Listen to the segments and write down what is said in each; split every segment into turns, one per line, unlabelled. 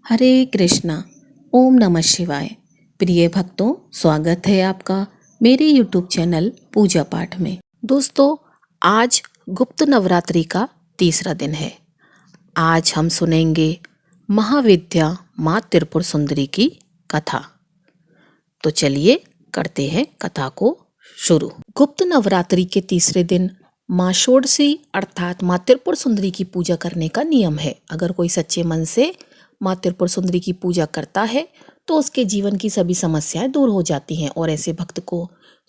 हरे कृष्णा। ओम नमः शिवाय। प्रिय भक्तों, स्वागत है आपका मेरे यूट्यूब चैनल पूजा पाठ में। दोस्तों, आज गुप्त नवरात्रि का तीसरा दिन है। आज हम सुनेंगे महाविद्या माँ त्रिपुर सुंदरी की कथा। तो चलिए करते हैं कथा को शुरू। गुप्त नवरात्रि के तीसरे दिन माँ षोडशी अर्थात माँ त्रिपुर सुंदरी की पूजा करने का नियम है। अगर कोई सच्चे मन से माँ त्रिपुर सुंदरी की पूजा करता है तो उसके जीवन की सभी समस्याएं दूर हो जाती हैं और ऐसे भक्त को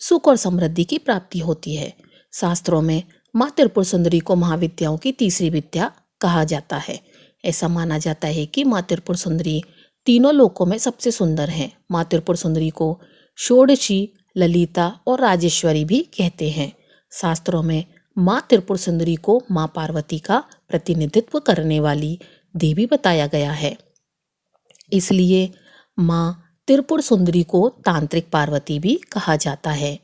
सुख और समृद्धि की प्राप्ति होती है। शास्त्रों में माँ त्रिपुर सुंदरी को महाविद्याओं की तीसरी विद्या कहा जाता है। ऐसा माना जाता है कि माँ त्रिपुर सुंदरी तीनों लोकों में सबसे सुंदर हैं। माँ त्रिपुर सुंदरी को षोडशी, ललिता और राजेश्वरी भी कहते हैं। शास्त्रों में माँ त्रिपुर सुंदरी को माँ पार्वती का प्रतिनिधित्व करने वाली देवी बताया गया है। इसलिए माँ त्रिपुर सुंदरी को तांत्रिक पार्वती भी कहा जाता है।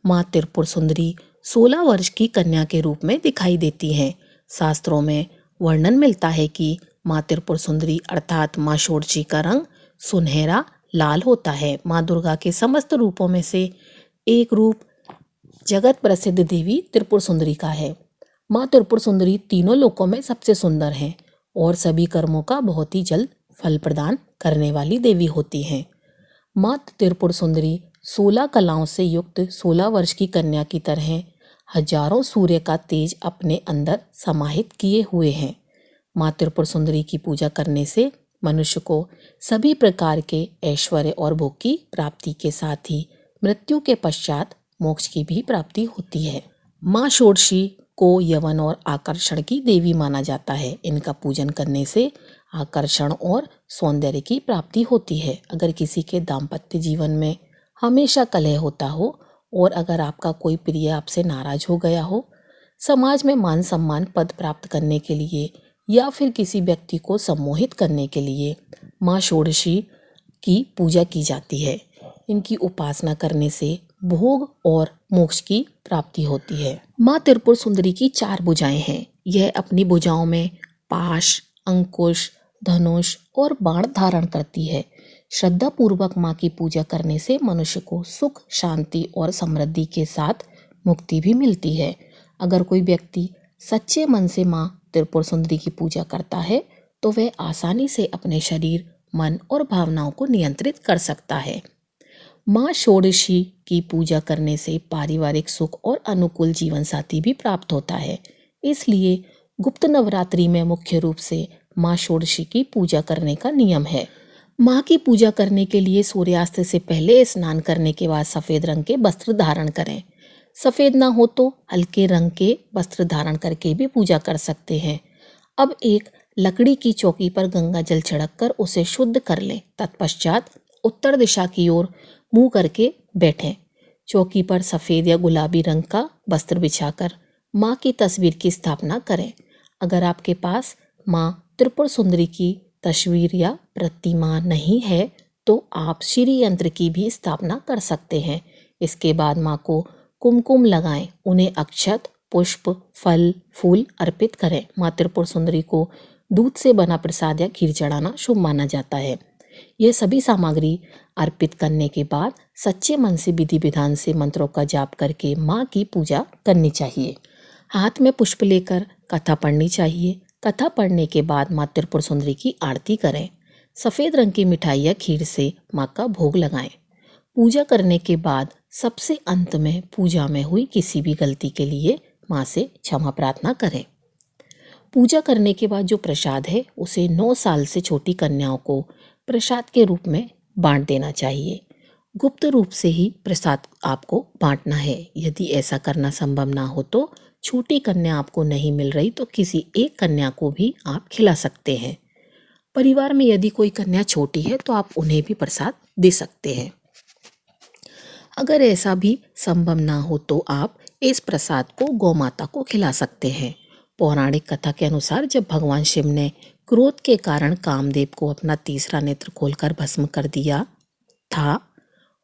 माँ त्रिपुर सुंदरी 16 वर्ष की कन्या के रूप में दिखाई देती हैं। शास्त्रों में वर्णन मिलता है कि माँ त्रिपुर सुंदरी अर्थात माँ षोडशी का रंग सुनहरा लाल होता है। माँ दुर्गा के समस्त रूपों में से एक रूप जगत प्रसिद्ध देवी त्रिपुर सुंदरी का है। माँ त्रिपुर सुंदरी तीनों लोकों में सबसे सुंदर हैं और सभी कर्मों का बहुत ही जल्द फल प्रदान करने वाली देवी होती हैं। माँ त्रिपुर सुंदरी 16 कलाओं से युक्त 16 वर्ष की कन्या की तरह हजारों सूर्य का तेज अपने अंदर समाहित किए हुए हैं। माँ त्रिपुर सुंदरी की पूजा करने से मनुष्य को सभी प्रकार के ऐश्वर्य और भोग की प्राप्ति के साथ ही मृत्यु के पश्चात मोक्ष की भी प्राप्ति होती है। माँ षोडशी को यवन और आकर्षण की देवी माना जाता है। इनका पूजन करने से आकर्षण और सौंदर्य की प्राप्ति होती है। अगर किसी के दाम्पत्य जीवन में हमेशा कलह होता हो और अगर आपका कोई प्रिय आपसे नाराज हो गया हो, समाज में मान सम्मान पद प्राप्त करने के लिए या फिर किसी व्यक्ति को सम्मोहित करने के लिए माँ षोडशी की पूजा की जाती है। इनकी उपासना करने से भोग और मोक्ष की प्राप्ति होती है। माँ त्रिपुर सुंदरी की 4 भुजाएं हैं। यह अपनी भुजाओं में पाश, अंकुश, धनुष और बाण धारण करती है। श्रद्धा पूर्वक माँ की पूजा करने से मनुष्य को सुख, शांति और समृद्धि के साथ मुक्ति भी मिलती है। अगर कोई व्यक्ति सच्चे मन से माँ त्रिपुर सुंदरी की पूजा करता है तो वह आसानी से अपने शरीर, मन और भावनाओं को नियंत्रित कर सकता है। माँ षोडशी की पूजा करने से पारिवारिक सुख और अनुकूल जीवन साथी भी प्राप्त होता है। इसलिए गुप्त नवरात्रि में मुख्य रूप से माँ षोडशी की पूजा करने का नियम है। माँ की पूजा करने के लिए सूर्यास्त से पहले स्नान करने के बाद सफ़ेद रंग के वस्त्र धारण करें। सफ़ेद ना हो तो हल्के रंग के वस्त्र धारण करके भी पूजा कर सकते हैं। अब एक लकड़ी की चौकी पर गंगा जल छिड़क कर उसे शुद्ध कर लें। तत्पश्चात उत्तर दिशा की ओर मुंह करके बैठें। चौकी पर सफ़ेद या गुलाबी रंग का वस्त्र बिछाकर माँ की तस्वीर की स्थापना करें। अगर आपके पास माँ त्रिपुर सुंदरी की तस्वीर या प्रतिमा नहीं है तो आप श्री यंत्र की भी स्थापना कर सकते हैं। इसके बाद माँ को कुमकुम लगाएं। उन्हें अक्षत, पुष्प, फल, फूल अर्पित करें। माँ त्रिपुर सुंदरी को दूध से बना प्रसाद या खीर चढ़ाना शुभ माना जाता है। यह सभी सामग्री अर्पित करने के बाद सच्चे मन से विधि विधान से मंत्रों का जाप करके माँ की पूजा करनी चाहिए। हाथ में पुष्प लेकर कथा पढ़नी चाहिए। कथा पढ़ने के बाद माँ त्रिपुर सुंदरी की आरती करें। सफ़ेद रंग की मिठाई या खीर से माँ का भोग लगाएं। पूजा करने के बाद सबसे अंत में पूजा में हुई किसी भी गलती के लिए माँ से क्षमा प्रार्थना करें। पूजा करने के बाद जो प्रसाद है उसे 9 साल से छोटी कन्याओं को प्रसाद के रूप में बांट देना चाहिए। गुप्त रूप से ही प्रसाद आपको बांटना है। यदि ऐसा करना संभव ना हो तो छोटी कन्या आपको नहीं मिल रही तो किसी एक कन्या को भी आप खिला सकते हैं। परिवार में यदि कोई कन्या छोटी है तो आप उन्हें भी प्रसाद दे सकते हैं। अगर ऐसा भी संभव ना हो तो आप इस प्रसाद को गौ माता को खिला सकते हैं। पौराणिक कथा के अनुसार जब भगवान शिव ने क्रोध के कारण कामदेव को अपना तीसरा नेत्र खोलकर भस्म कर दिया था,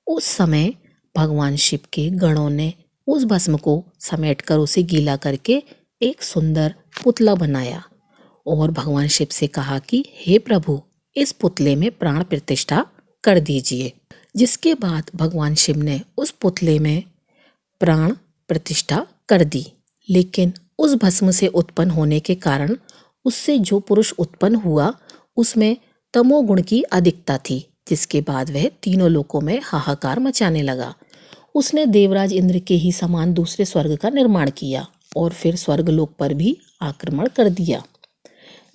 उस समय भगवान शिव के गणों ने उस भस्म को समेटकर उसे गीला करके एक सुंदर पुतला बनाया और भगवान शिव से कहा कि हे प्रभु, इस पुतले में प्राण प्रतिष्ठा कर दीजिए। जिसके बाद भगवान शिव ने उस पुतले में प्राण प्रतिष्ठा कर दी, लेकिन उस भस्म से उत्पन्न होने के कारण उससे जो पुरुष उत्पन्न हुआ उसमें तमोगुण की अधिकता थी, जिसके बाद वह तीनों लोकों में हाहाकार मचाने लगा। उसने देवराज इंद्र के ही समान दूसरे स्वर्ग का निर्माण किया और फिर स्वर्गलोक पर भी आक्रमण कर दिया।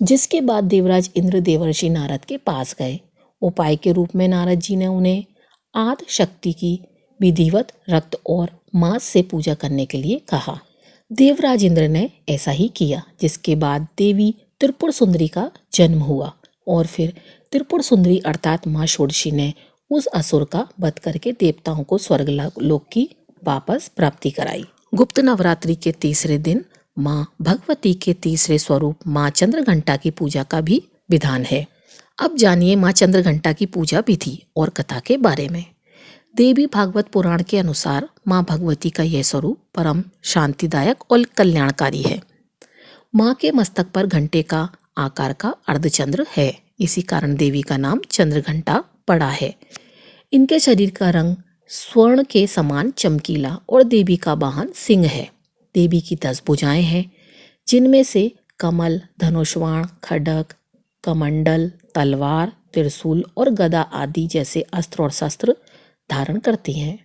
जिसके बाद देवराज इंद्र देवर्षि नारद के पास गए। उपाय के रूप में नारद जी ने उन्हें आदि शक्ति की विधिवत रक्त और मांस से पूजा करने के लिए कहा। देवराज इंद्र ने ऐसा ही किया, जिसके बाद देवी त्रिपुर सुंदरी का जन्म हुआ और फिर त्रिपुर सुंदरी अर्थात माँ षोडशी ने उस असुर का वध करके देवताओं को स्वर्गलोक की वापस प्राप्ति कराई। गुप्त नवरात्रि के तीसरे दिन माँ भगवती के तीसरे स्वरूप माँ चंद्रघंटा की पूजा का भी विधान है। अब जानिए माँ चंद्रघंटा की पूजा विधि और कथा के बारे में। देवी भागवत पुराण के अनुसार माँ भगवती का यह स्वरूप परम शांतिदायक और कल्याणकारी है। माँ के मस्तक पर घंटे का आकार का अर्धचंद्र है, इसी कारण देवी का नाम चंद्रघंटा पड़ा है। इनके शरीर का रंग स्वर्ण के समान चमकीला और देवी का वाहन सिंह है। देवी की 10 भुजाएं हैं, जिनमें से कमल, धनुष्वाण, खड्ग, कमंडल, तलवार, त्रिशूल और गदा आदि जैसे अस्त्र और शस्त्र धारण करती हैं।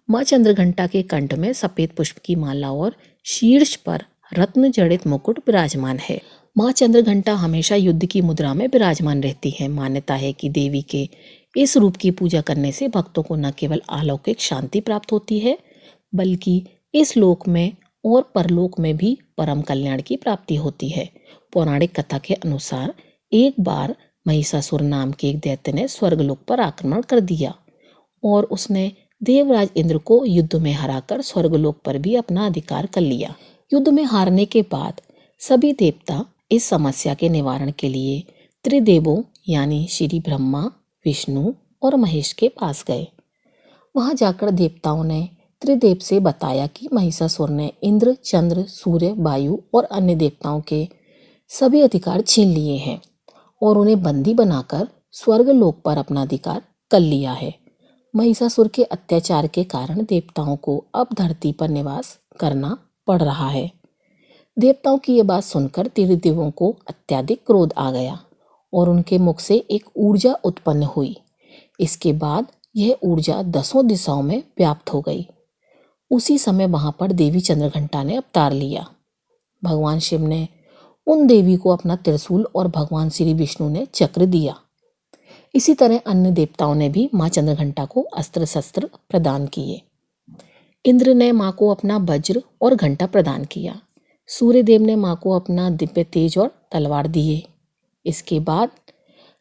माँ चंद्रघंटा के कंठ में सफेद पुष्प की माला और शीर्ष पर रत्न जड़ित मुकुट विराजमान है। माँ चंद्रघंटा हमेशा युद्ध की मुद्रा में विराजमान रहती है। मान्यता है कि देवी के इस रूप की पूजा करने से भक्तों को न केवल अलौकिक शांति प्राप्त होती है, बल्कि इस लोक में और परलोक में भी परम कल्याण की प्राप्ति होती है। पौराणिक कथा के अनुसार एक बार महिषासुर नाम के एक दैत्य ने स्वर्गलोक पर आक्रमण कर दिया और उसने देवराज इंद्र को युद्ध में हराकर स्वर्गलोक पर भी अपना अधिकार कर लिया। युद्ध में हारने के बाद सभी देवता इस समस्या के निवारण के लिए त्रिदेवों यानी श्री ब्रह्मा, विष्णु और महेश के पास गए। वहां जाकर देवताओं ने त्रिदेव से बताया कि महिषासुर ने इंद्र, चंद्र, सूर्य, वायु और अन्य देवताओं के सभी अधिकार छीन लिए हैं और उन्हें बंदी बनाकर स्वर्गलोक पर अपना अधिकार कर लिया है। महिषासुर के अत्याचार के कारण देवताओं को अब धरती पर निवास करना पड़ रहा है। देवताओं की ये बात सुनकर त्रिदेवों को अत्यधिक क्रोध आ गया और उनके मुख से एक ऊर्जा उत्पन्न हुई। इसके बाद यह ऊर्जा 10 दिशाओं में व्याप्त हो गई। उसी समय वहां पर देवी चंद्रघंटा ने अवतार लिया। भगवान शिव ने उन देवी को अपना त्रिशूल और भगवान श्री विष्णु ने चक्र दिया। इसी तरह अन्य देवताओं ने भी माँ चंद्रघंटा को अस्त्र शस्त्र प्रदान किए। इंद्र ने माँ को अपना वज्र और घंटा प्रदान किया। सूर्यदेव ने माँ को अपना दिव्य तेज और तलवार दिए। इसके बाद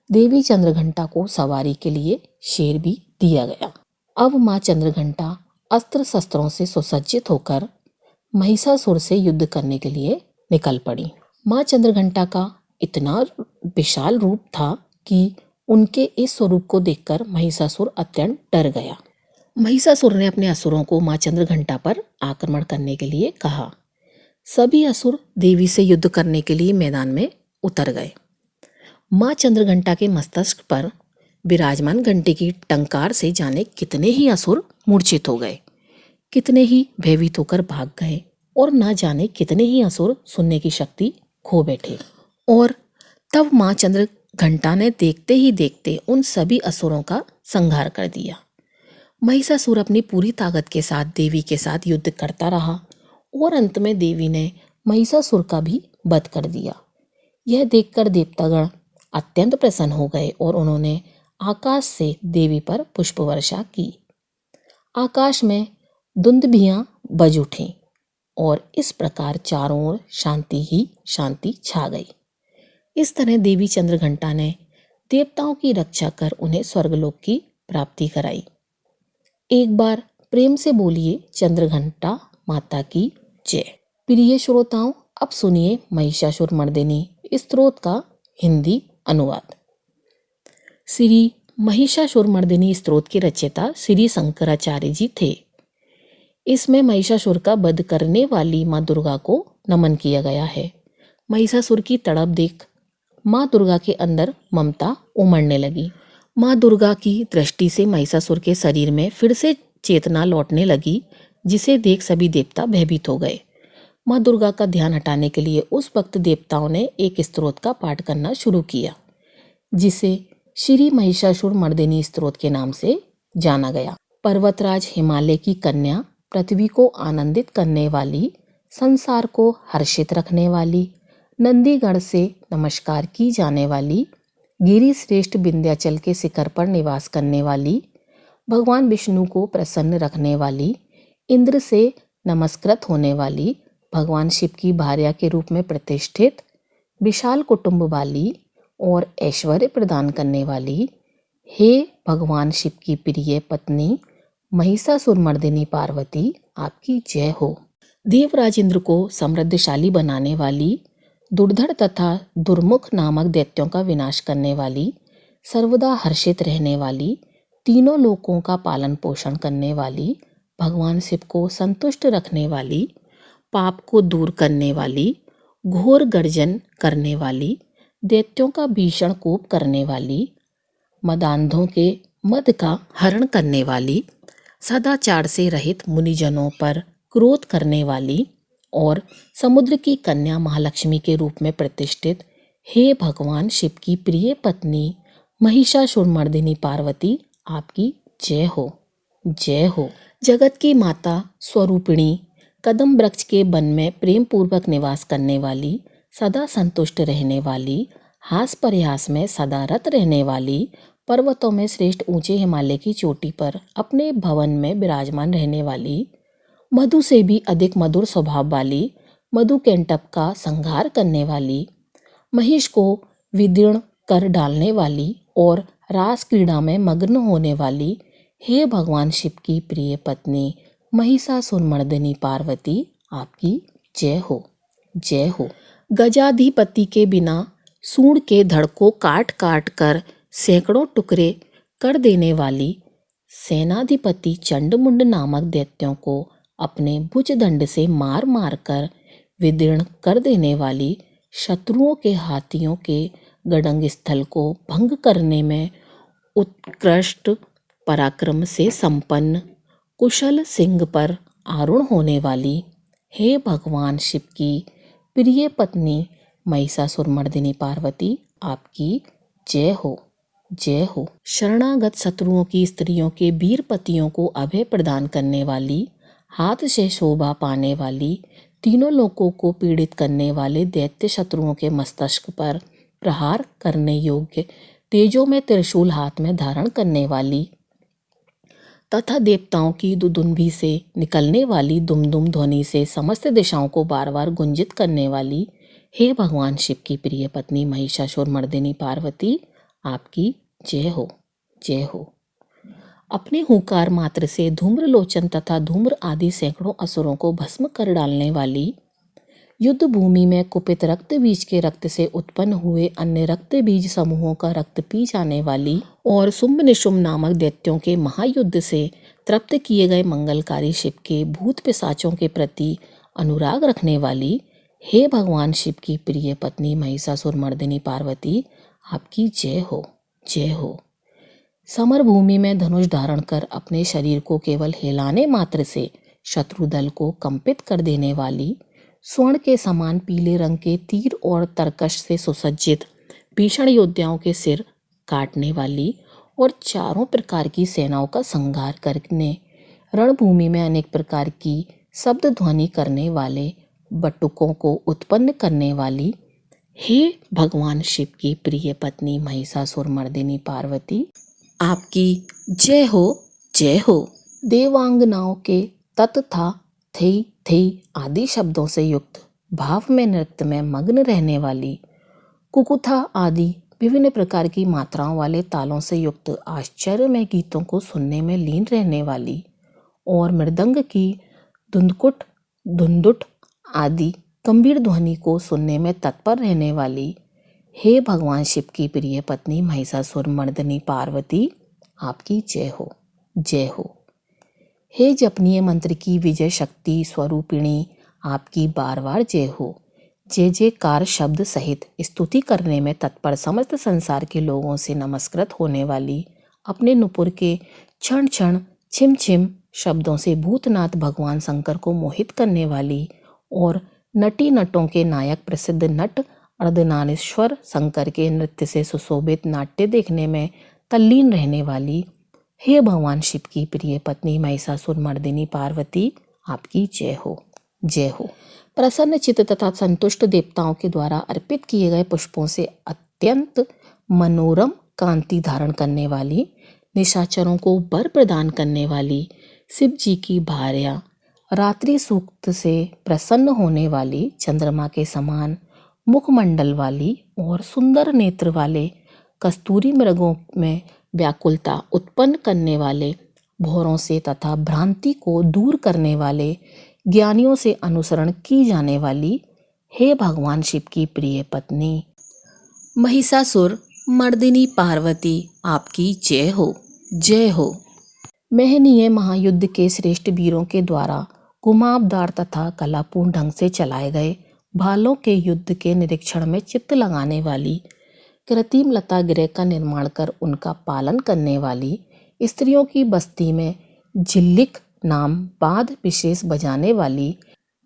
देवी चंद्रघंटा को सवारी के लिए शेर भी दिया गया। अब माँ चंद्रघंटा अस्त्र शस्त्रों से सुसज्जित होकर महिषासुर से युद्ध करने के लिए निकल पड़ी। माँ चंद्रघंटा का इतना विशाल रूप था कि उनके इस स्वरूप को देखकर महिषासुर अत्यंत डर गया। महिषासुर ने अपने असुरों को माँ चंद्रघंटा पर आक्रमण करने के लिए कहा। सभी असुर देवी से युद्ध करने के लिए मैदान में उतर गए। माँ चंद्रघंटा के मस्तक पर विराजमान घंटे की टंकार से जाने कितने ही असुर मूर्छित हो गए, कितने ही भयभीत होकर भाग गए और ना जाने कितने ही असुर सुनने की शक्ति खो बैठे। और तब माँ चंद्रघंटा ने देखते ही देखते उन सभी असुरों का संहार कर दिया। महिषासुर अपनी पूरी ताकत के साथ देवी के साथ युद्ध करता रहा और अंत में देवी ने महिषासुर का भी वध कर दिया। यह देखकर देवतागण अत्यंत प्रसन्न हो गए और उन्होंने आकाश से देवी पर पुष्प वर्षा की। आकाश में दुंदुभियां बज उठीं और इस प्रकार चारों ओर शांति ही शांति छा गई। इस तरह देवी चंद्रघंटा ने देवताओं की रक्षा कर उन्हें स्वर्गलोक की प्राप्ति कराई। एक बार प्रेम से बोलिए चंद्रघंटा माता की जय। प्रिय श्रोताओं, अब सुनिए महिषासुर मर्दिनी स्तोत्र का हिंदी अनुवाद। श्री महिषासुर मर्दिनी स्तोत्र के रचयिता श्री शंकराचार्य जी थे। इसमें महिषासुर का वध करने वाली माँ दुर्गा को नमन किया गया है। महिषासुर की तड़प देख माँ दुर्गा के अंदर ममता उमड़ने लगी। माँ दुर्गा की दृष्टि से महिषासुर के शरीर में फिर से चेतना लौटने लगी, जिसे देख सभी देवता भयभीत हो गए। माँ दुर्गा का ध्यान हटाने के लिए उस वक्त देवताओं ने एक स्तोत्र का पाठ करना शुरू किया, जिसे श्री महिषासुर मर्दिनी स्तोत्र के नाम से जाना गया। पर्वतराज हिमालय की कन्या, पृथ्वी को आनंदित करने वाली, संसार को हर्षित रखने वाली, नंदीगढ़ से नमस्कार की जाने वाली, गिरि श्रेष्ठ विंध्याचल के शिखर पर निवास करने वाली, भगवान विष्णु को प्रसन्न रखने वाली, इंद्र से नमस्कृत होने वाली, भगवान शिव की भार्या के रूप में प्रतिष्ठित, विशाल कुटुंब वाली और ऐश्वर्य प्रदान करने वाली, हे भगवान शिव की प्रिय पत्नी महिषासुरमर्दिनी पार्वती, आपकी जय हो। देवराज इंद्र को समृद्धशाली बनाने वाली, दुर्धर तथा दुर्मुख नामक दैत्यों का विनाश करने वाली, सर्वदा हर्षित रहने वाली, तीनों लोकों का पालन पोषण करने वाली, भगवान शिव को संतुष्ट रखने वाली, पाप को दूर करने वाली, घोर गर्जन करने वाली, दैत्यों का भीषण कोप करने वाली, मदांधों के मद का हरण करने वाली, सदाचार से रहित मुनिजनों पर क्रोध करने वाली और समुद्र की कन्या महालक्ष्मी के रूप में प्रतिष्ठित, हे भगवान शिव की प्रिय पत्नी महिषासुरमर्दिनी पार्वती, आपकी जय हो, जय हो। जगत की माता स्वरूपिणी, कदम वृक्ष के वन में प्रेम पूर्वक निवास करने वाली, सदा संतुष्ट रहने वाली, हास प्रयास में सदा रत रहने वाली, पर्वतों में श्रेष्ठ ऊंचे हिमालय की चोटी पर अपने भवन में विराजमान रहने वाली, मधु से भी अधिक मधुर स्वभाव वाली, मधु कैंटप का संहार करने वाली, महिष को विदीर्ण कर डालने वाली और रास क्रीड़ा में मग्न होने वाली, हे भगवान शिव की प्रिय पत्नी महिषासुरमर्दिनी पार्वती, आपकी जय हो, जय हो। गजाधिपति के बिना सूंड के धड़ को काट काट कर सैकड़ों टुकड़े कर देने वाली, सेनाधिपति चंडमुंड नामक दैत्यों को अपने भुजदंड से मार मार कर विदीर्ण कर देने वाली, शत्रुओं के हाथियों के गड़ंग स्थल को भंग करने में उत्कृष्ट पराक्रम से संपन्न, कुशल सिंह पर आरूढ़ होने वाली, हे भगवान शिव की प्रिय पत्नी महिषासुरमर्दिनी पार्वती, आपकी जय हो, जय हो। शरणागत शत्रुओं की स्त्रियों के वीर पतियों को अभय प्रदान करने वाली, हाथ से शोभा पाने वाली, तीनों लोकों को पीड़ित करने वाले दैत्य शत्रुओं के मस्तक पर प्रहार करने योग्य, तेजों में त्रिशूल हाथ में धारण करने वाली तथा देवताओं की दुदुम्भी से निकलने वाली दुमदुम ध्वनि से समस्त दिशाओं को बार बार गुंजित करने वाली, हे भगवान शिव की प्रिय पत्नी महिषासुरमर्दिनी पार्वती, आपकी जय हो, जय हो। अपने हुंकार मात्र से धूम्रलोचन तथा धूम्र आदि सैकड़ों असुरों को भस्म कर डालने वाली, युद्ध भूमि में कुपित रक्त बीज के रक्त से उत्पन्न हुए अन्य रक्त बीज समूहों का रक्त पी जाने वाली और शुंभ निशुंभ नामक दैत्यों के महायुद्ध से तृप्त किए गए मंगलकारी शिव के भूत पिशाचों के प्रति अनुराग रखने वाली, हे भगवान शिव की प्रिय पत्नी महिषासुरमर्दिनी पार्वती, आपकी जय हो, जय हो। समर भूमि में धनुष धारण कर अपने शरीर को केवल हिलाने मात्र से शत्रु दल को कंपित कर देने वाली, स्वर्ण के समान पीले रंग के तीर और तरकश से सुसज्जित भीषण योद्धाओं के सिर काटने वाली और चारों प्रकार की सेनाओं का संहार करने रणभूमि में अनेक प्रकार की शब्द ध्वनि करने वाले बटुकों को उत्पन्न करने वाली, हे भगवान शिव की प्रिय पत्नी महिषासुरमर्दिनी पार्वती, आपकी जय हो, जय हो। देवांगनाओं के तथा थई थई आदि शब्दों से युक्त भाव में नृत्य में मग्न रहने वाली, कुकुथा आदि विभिन्न प्रकार की मात्राओं वाले तालों से युक्त आश्चर्यमय गीतों को सुनने में लीन रहने वाली और मृदंग की धुंधकुट धुंधुट आदि गंभीर ध्वनि को सुनने में तत्पर रहने वाली, हे भगवान शिव की प्रिय पत्नी महिषासुरमर्दिनी पार्वती, आपकी जय हो, जय हो। हे जपनीय मंत्र की विजय शक्ति स्वरूपिणी, आपकी बार बार जय हो। जय जयकार शब्द सहित स्तुति करने में तत्पर समस्त संसार के लोगों से नमस्कृत होने वाली, अपने नुपुर के क्षण क्षण छिम छिम शब्दों से भूतनाथ भगवान शंकर को मोहित करने वाली और नटी नटों के नायक प्रसिद्ध नट अर्धनारीश्वर शंकर के नृत्य से सुशोभित नाट्य देखने में तल्लीन रहने वाली, हे भगवान शिव की प्रिय पत्नी महिषासुर मर्दिनी पार्वती, आपकी जय हो, जय हो। प्रसन्न चित्त तथा संतुष्ट देवताओं के द्वारा अर्पित किए गए पुष्पों से अत्यंत मनोरम कांति धारण करने वाली, निशाचरों को वर प्रदान करने वाली, शिव जी की भार्या, रात्रि सूक्त से प्रसन्न होने वाली, चंद्रमा के समान मुखमंडल वाली और सुंदर नेत्र वाले, कस्तूरी मृगों में व्याकुलता उत्पन्न करने वाले, भौरों से तथा भ्रांति को दूर करने वाले, ज्ञानियों से अनुसरण की जाने वाली, हे भगवान शिव की प्रिय पत्नी महिषासुर मर्दिनी पार्वती, आपकी जय हो, जय हो। महनीय महायुद्ध के श्रेष्ठ वीरों के द्वारा घुमावदार तथा कलापूर्ण ढंग से चलाए गए भालों के युद्ध के निरीक्षण में चित्त लगाने वाली, कृत्रिम लता गृह का निर्माण कर उनका पालन करने वाली, स्त्रियों की बस्ती में झिल्लिक नाम वाद्य विशेष बजाने वाली,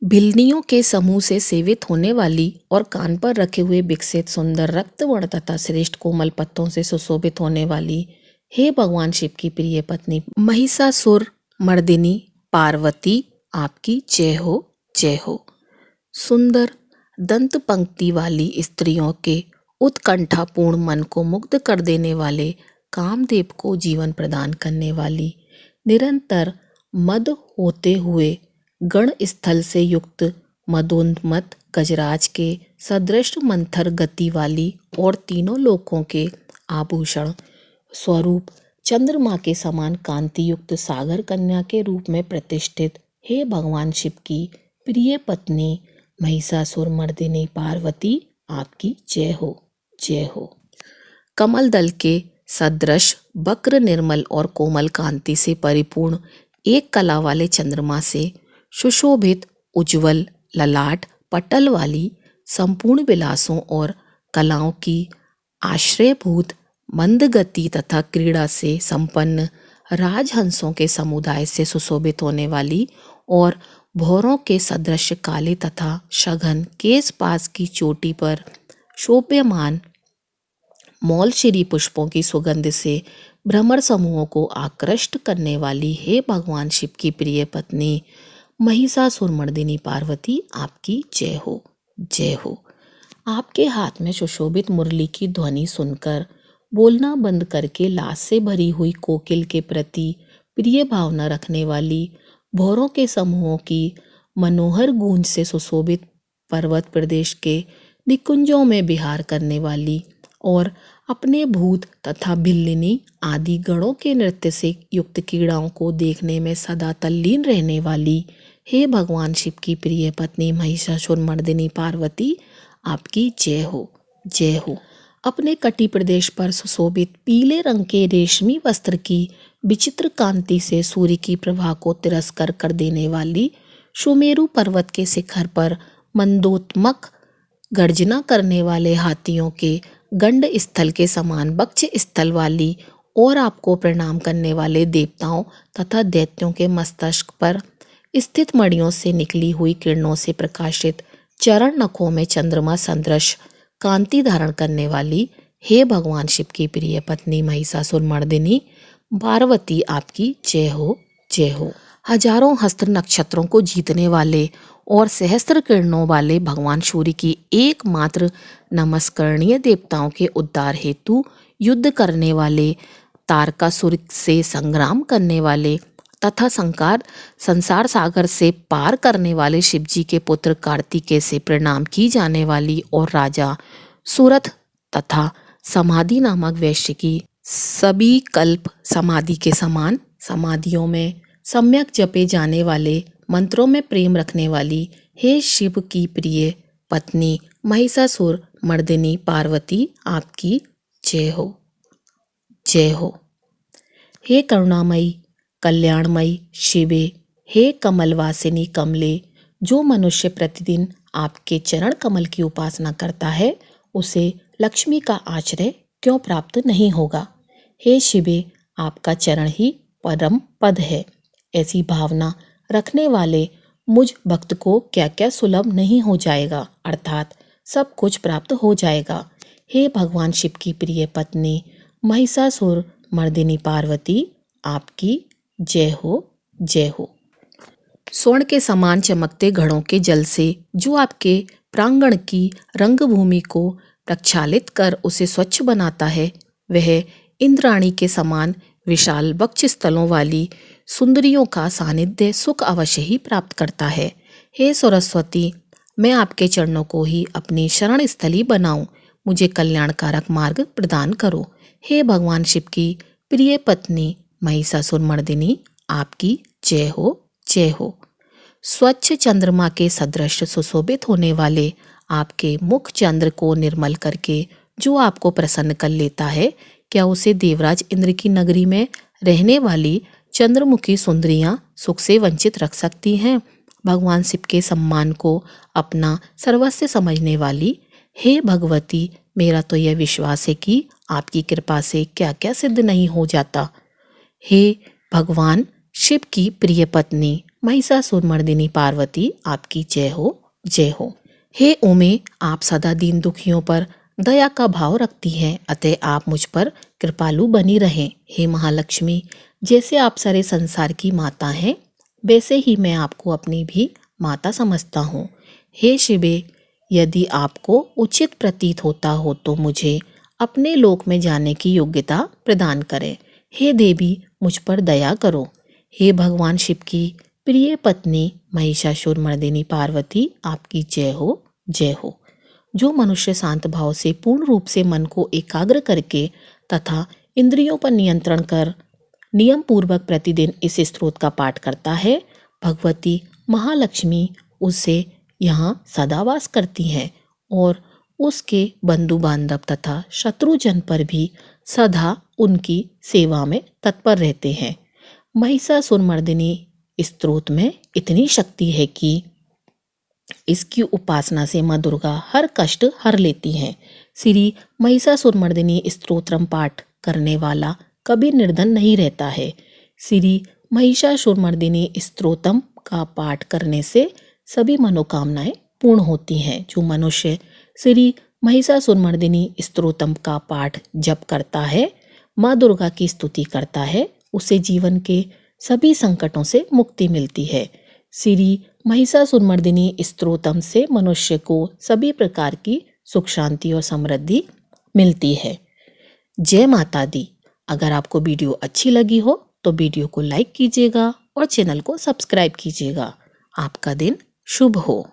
भिलनियों के समूह से सेवित होने वाली और कान पर रखे हुए विकसित सुंदर रक्तवर्ण तथा श्रेष्ठ कोमल पत्तों से सुशोभित होने वाली, हे भगवान शिव की प्रिय पत्नी महिषासुर मर्दिनी पार्वती, आपकी जय हो, जय हो। सुंदर दंत पंक्ति वाली स्त्रियों के उत्कंठापूर्ण मन को मुग्ध कर देने वाले, कामदेव को जीवन प्रदान करने वाली, निरंतर मद होते हुए गण स्थल से युक्त मदोन्मत्त गजराज के सदृश मंथर गति वाली और तीनों लोकों के आभूषण स्वरूप चंद्रमा के समान कांति युक्त सागर कन्या के रूप में प्रतिष्ठित, हे भगवान शिव की प्रिय पत्नी महिषासुर मर्दिनी पार्वती, आपकी जय हो, जय हो। कमल दल के सदृश वक्र निर्मल और कोमल कांति से परिपूर्ण एक कला वाले चंद्रमा से सुशोभित उज्जवल ललाट पटल वाली, संपूर्ण विलासों और कलाओं की आश्रयभूत मंद गति तथा क्रीड़ा से संपन्न राजहंसों के समुदाय से सुशोभित होने वाली और भौरों के सदृश काले तथा सघन केस पास की चोटी पर शोभ्यमान मौलश्री पुष्पों की सुगंध से भ्रमर समूहों को आकृष्ट करने वाली, हे भगवान शिव की प्रिय पत्नी महिषासुर मर्दिनी पार्वती, आपकी जय हो, जय हो। आपके हाथ में सुशोभित मुरली की ध्वनि सुनकर बोलना बंद करके लाश से भरी हुई कोकिल के प्रति प्रिय भावना रखने वाली, भौरों के समूहों की मनोहर गूंज से सुशोभित पर्वत प्रदेश के निकुंजों में विहार करने वाली और अपने भूत तथा भिल्लिनी आदि गणों के नृत्य से युक्त कीड़ाओं को देखने में सदा तल्लीन रहने वाली, हे भगवान शिव की प्रिय पत्नी महिषासुर मर्दिनी पार्वती, आपकी जय हो, जय हो। अपने कटी प्रदेश पर सुशोभित पीले रंग के रेशमी वस्त्र की विचित्र कांति से सूर्य की प्रभा को तिरस्कार कर देने वाली, सुमेरु पर्वत के शिखर पर मंदोत्मक गर्जना करने वाले हाथियों के गंड स्थल के समान वक्ष स्थल वाली और आपको प्रणाम करने वाले देवताओं तथा दैत्यों के मस्तक पर स्थित मणियों से निकली हुई किरणों से प्रकाशित चरण नखों में चंद्रमा सदृश कांति धारण करने वाली, हे भगवान शिव की प्रिय पत्नी महिषासुर मर्दिनी पार्वती, आपकी जय हो, जय हो। हजारों हस्त नक्षत्रों को जीतने वाले और सहस्त्र किरणों वाले भगवान सूर्य की एकमात्र नमस्करणीय देवताओं के उद्धार हेतु युद्ध करने वाले, तारकासुर से संग्राम करने वाले तथा संसार सागर से पार करने वाले शिव जी के पुत्र कार्तिकेय से प्रणाम की जाने वाली और राजा सूरथ तथा समाधि नामक वैश्य की सभी कल्प समाधि के समान समाधियों में सम्यक जपे जाने वाले मंत्रों में प्रेम रखने वाली, हे शिव की प्रिय पत्नी महिषासुर मर्दिनी पार्वती, आपकी जय हो, जय हो। हे करुणामयी कल्याणमयी शिवे, हे कमलवासिनी कमले, जो मनुष्य प्रतिदिन आपके चरण कमल की उपासना करता है उसे लक्ष्मी का आश्रय क्यों प्राप्त नहीं होगा। हे शिवे, आपका चरण ही परम पद है। ऐसी भावना रखने वाले मुझ भक्त को क्या क्या सुलभ नहीं हो जाएगा, अर्थात सब कुछ प्राप्त हो जाएगा। हे भगवान शिव की प्रिय पत्नी महिषासुर मर्दिनी पार्वती, आपकी जय हो, जय हो। स्वर्ण के समान चमकते घड़ों के जल से जो आपके प्रांगण की रंगभूमि को प्रक्षालित कर उसे स्वच्छ बनाता है, वह इंद्राणी के समान विशाल वक्ष स्थलों वाली सुंदरियों का सानिध्य सुख अवश्य ही प्राप्त करता है। हे सरस्वती, मैं आपके चरणों को ही अपनी शरण स्थली बनाऊं, मुझे कल्याणकारक मार्ग प्रदान करो। हे भगवान शिव की प्रिय पत्नी महिषासुर मर्दिनी, आपकी जय हो, जय हो। स्वच्छ चंद्रमा के सदृश सुशोभित होने वाले आपके मुख चंद्र को निर्मल करके जो आपको प्रसन्न कर लेता है, क्या उसे देवराज इंद्र की नगरी में रहने वाली चंद्रमुखी सुंदरियां सुख से वंचित रख सकती हैं। भगवान शिव के सम्मान को अपना सर्वस्व समझने वाली हे भगवती, मेरा तो यह विश्वास है कि आपकी कृपा से क्या क्या सिद्ध नहीं हो जाता। हे भगवान शिव की प्रिय पत्नी महिषासुर मर्दिनी पार्वती, आपकी जय हो, जय हो। हे उमे, आप सदा दीन दुखियों पर दया का भाव रखती हैं, अतः आप मुझ पर कृपालु बनी रहें। हे महालक्ष्मी, जैसे आप सारे संसार की माता हैं, वैसे ही मैं आपको अपनी भी माता समझता हूँ। हे शिवे, यदि आपको उचित प्रतीत होता हो तो मुझे अपने लोक में जाने की योग्यता प्रदान करें। हे देवी, मुझ पर दया करो। हे भगवान शिव की प्रिय पत्नी महिषासुर मर्दिनी पार्वती, आपकी जय हो, जय हो। जो मनुष्य शांत भाव से पूर्ण रूप से मन को एकाग्र करके तथा इंद्रियों पर नियंत्रण कर नियम पूर्वक प्रतिदिन इस स्तोत्र का पाठ करता है, भगवती महालक्ष्मी उससे यहाँ सदावास करती हैं और उसके बंधु बांधव तथा शत्रुजन पर भी सदा उनकी सेवा में तत्पर रहते हैं। महिषासुर मर्दिनी स्तोत्र में इतनी शक्ति है कि इसकी उपासना से माँ दुर्गा हर कष्ट हर लेती हैं। श्री महिषासुर मर्दिनी स्तोत्रम पाठ करने वाला कभी निर्धन नहीं रहता है। श्री महिषासुर मर्दिनी स्तोत्रम का पाठ करने से सभी मनोकामनाएं पूर्ण होती हैं। जो मनुष्य श्री महिषासुर मर्दिनी स्तोत्रम का पाठ जप करता है, माँ दुर्गा की स्तुति करता है, उसे जीवन के सभी संकटों से मुक्ति मिलती है। श्री महिषासुर मर्दिनी स्तोत्रम से मनुष्य को सभी प्रकार की सुख शांति और समृद्धि मिलती है। जय माता दी। अगर आपको वीडियो अच्छी लगी हो तो वीडियो को लाइक कीजिएगा और चैनल को सब्सक्राइब कीजिएगा। आपका दिन शुभ हो।